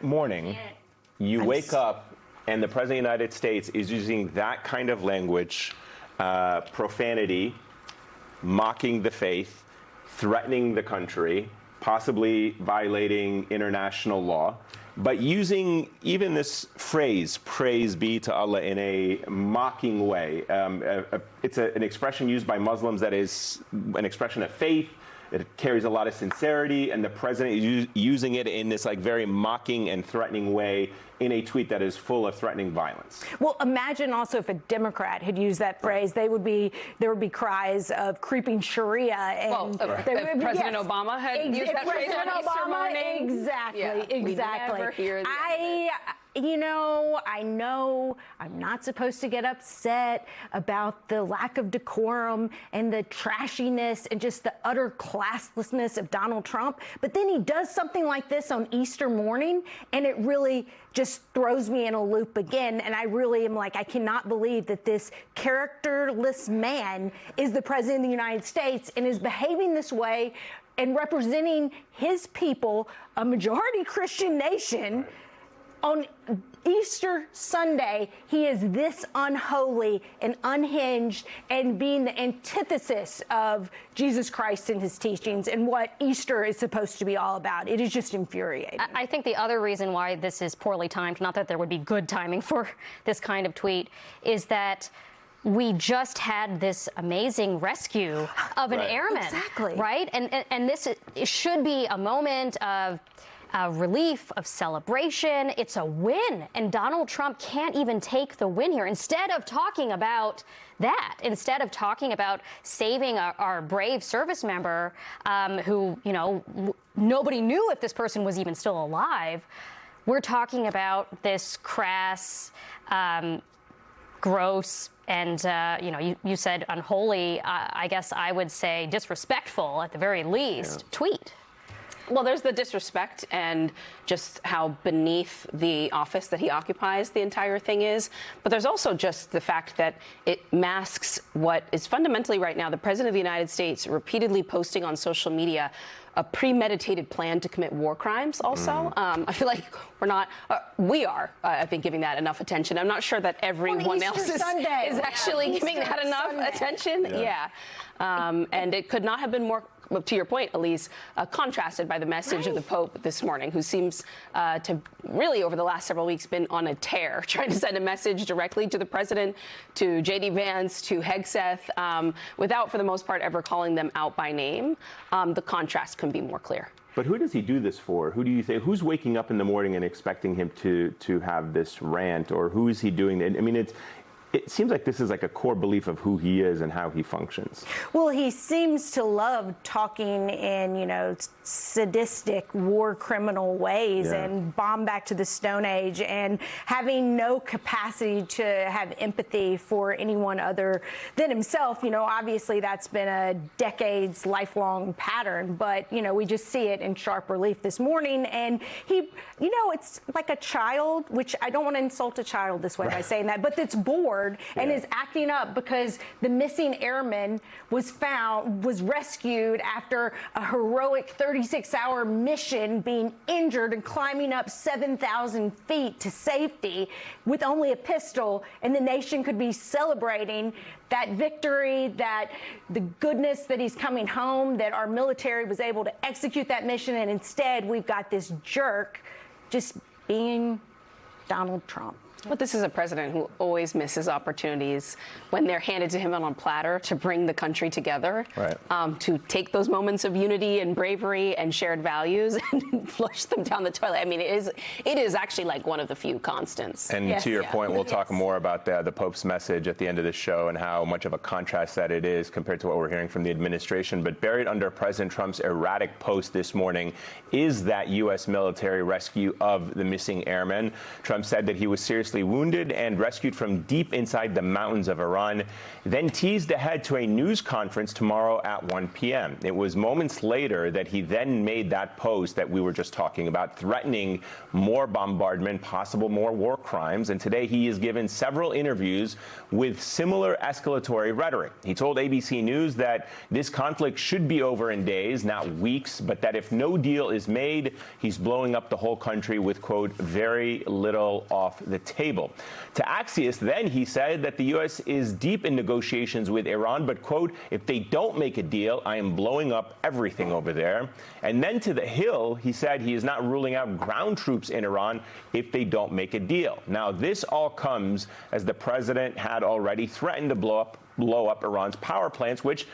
morning, you wake up and the President of the United States is using that kind of language, profanity, mocking the faith, threatening the country, possibly violating international law, but using even this phrase, praise be to Allah, in a mocking way. It's an expression used by Muslims that is an expression of faith. It carries a lot of sincerity, and the president is using it in this very mocking and threatening way in a tweet that is full of threatening violence. Well, imagine also if a Democrat had used that phrase, there would be cries of creeping Sharia. And if President Obama had used that phrase on Easter morning. Exactly. We never hear I know I'm not supposed to get upset about the lack of decorum and the trashiness and just the utter classlessness of Donald Trump, but then he does something like this on Easter morning, and it really just throws me in a loop again, and I really am I cannot believe that this characterless man is the President of the United States and is behaving this way and representing his people, a majority Christian nation. On Easter Sunday, he is this unholy and unhinged and being the antithesis of Jesus Christ and his teachings and what Easter is supposed to be all about. It is just infuriating. I think the other reason why this is poorly timed, not that there would be good timing for this kind of tweet, is that we just had this amazing rescue of an airman. Exactly. Right? And this should be a moment of relief, of celebration. It's a win, and Donald Trump can't even take the win here. Instead of talking about that, instead of talking about saving our brave service member who, nobody knew if this person was even still alive, we're talking about this crass, gross, and, you said unholy, I guess I would say disrespectful at the very least, tweet. Well, there's the disrespect and just how beneath the office that he occupies the entire thing is. But there's also just the fact that it masks what is fundamentally right now the President of the United States repeatedly posting on social media a premeditated plan to commit war crimes also. I feel like we are, I think, giving that enough attention. I'm not sure that everyone else is actually giving that enough attention. And it could not have been more, to your point, Elise, contrasted by the message of the Pope this morning, who seems to really, over the last several weeks, been on a tear, trying to send a message directly to the president, to J.D. Vance, to Hegseth, without, for the most part, ever calling them out by name. The contrast can be more clear. But who does he do this for? Who do you say? Who's waking up in the morning and expecting him to have this rant, or who is he doing? I mean, it seems like this is a core belief of who he is and how he functions. Well, he seems to love talking in, sadistic war criminal ways and bomb back to the Stone Age and having no capacity to have empathy for anyone other than himself. Obviously that's been a decades lifelong pattern, but, we just see it in sharp relief this morning. And he, it's like a child, which I don't want to insult a child this way by saying that, but that's bored and is acting up because the missing airman was rescued after a heroic 36-hour mission, being injured and climbing up 7,000 feet to safety with only a pistol, and the nation could be celebrating that victory, that the goodness that he's coming home, that our military was able to execute that mission, and instead we've got this jerk just being Donald Trump. But this is a president who always misses opportunities when they're handed to him on a platter to bring the country together, to take those moments of unity and bravery and shared values and flush them down the toilet. I mean, it is actually one of the few constants. And to your point, we'll talk more about the Pope's message at the end of the show and how much of a contrast that it is compared to what we're hearing from the administration. But buried under President Trump's erratic post this morning is that U.S. military rescue of the missing airmen. Trump said that he was seriously seriously wounded and rescued from deep inside the mountains of Iran, then teased ahead to a news conference tomorrow at 1 p.m. It was moments later that he then made that post that we were just talking about, threatening more bombardment, possible more war crimes. And today he is given several interviews with similar escalatory rhetoric. He told ABC News that this conflict should be over in days, not weeks, but that if no deal is made, he's blowing up the whole country with, quote, very little off the table. To Axios, then, he said that the U.S. is deep in negotiations with Iran, but, quote, if they don't make a deal, I am blowing up everything over there. And then to The Hill, he said he is not ruling out ground troops in Iran if they don't make a deal. Now, this all comes as the president had already threatened to blow up Iran's power plants, which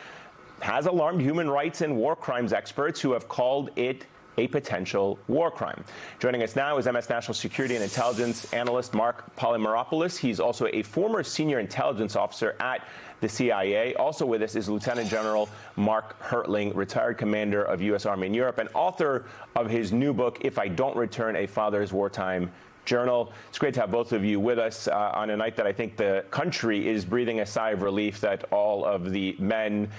has alarmed human rights and war crimes experts who have called it a potential war crime. Joining us now is MS National Security and Intelligence Analyst Mark Polymeropoulos. He's also a former senior intelligence officer at the CIA. Also with us is Lieutenant General Mark Hertling, retired commander of U.S. Army in Europe and author of his new book, If I Don't Return, A Father's Wartime Journal. It's great to have both of you with us on a night that I think the country is breathing a sigh of relief that all of the men